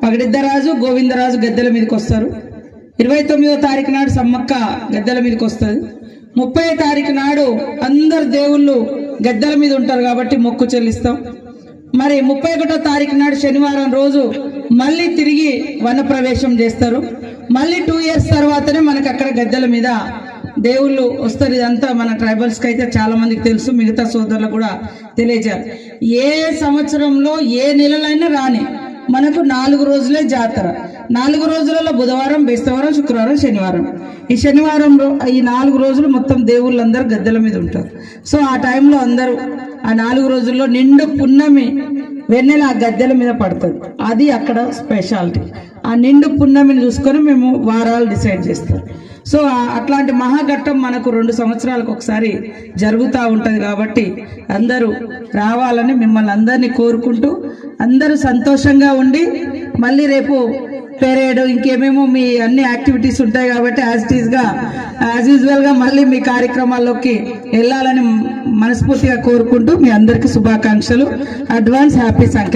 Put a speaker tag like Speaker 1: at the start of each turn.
Speaker 1: పగడిద్దరాజు గోవిందరాజు గద్దెల మీదకి వస్తారు. 29వ తారీఖు నాడు సమ్మక్క గద్దెల మీదకి వస్తుంది. 30వ తారీఖు నాడు అందరు దేవుళ్ళు గద్దెల మీద ఉంటారు కాబట్టి మొక్కు చెల్లిస్తాం. మరి 31వ తారీఖు నాడు శనివారం రోజు మళ్ళీ తిరిగి వన ప్రవేశం చేస్తారు. మళ్ళీ 2 ఇయర్స్ తర్వాతనే మనకు అక్కడ గద్దెల మీద దేవుళ్ళు వస్తారు. ఇదంతా మన ట్రైబల్స్కి అయితే చాలా మందికి తెలుసు, మిగతా సోదరులకు కూడా తెలియజేయాలి. ఏ సంవత్సరంలో ఏ నెలలైనా రాని మనకు 4 రోజులే జాతర. 4 రోజులలో బుధవారం, బేస్తవారం, శుక్రవారం, శనివారం. ఈ శనివారం ఈ 4 రోజులు మొత్తం దేవుళ్ళందరూ గద్దెల మీద ఉంటారు. సో ఆ టైంలో అందరూ ఆ 4 రోజుల్లో నిండు పున్నమి వెన్నెల ఆ గద్దెల మీద పడుతుంది. అది అక్కడ స్పెషాలిటీ. ఆ నిండు పున్నమిని చూసుకొని మేము వారాలు డిసైడ్ చేస్తాం. సో అట్లాంటి మహాఘట్టం మనకు 2 సంవత్సరాలకు ఒకసారి జరుగుతూ ఉంటుంది. కాబట్టి అందరూ రావాలని మిమ్మల్ని అందరినీ కోరుకుంటూ, అందరూ సంతోషంగా ఉండి మళ్ళీ రేపు పెరేడ్ ఇంకేమేమో మీ అన్ని యాక్టివిటీస్ ఉంటాయి కాబట్టి యాజ్ యూజువల్గా మళ్ళీ మీ కార్యక్రమాల్లోకి వెళ్ళాలని మనస్ఫూర్తిగా కోరుకుంటూ మీ అందరికీ శుభాకాంక్షలు. Advance happy Sankranti.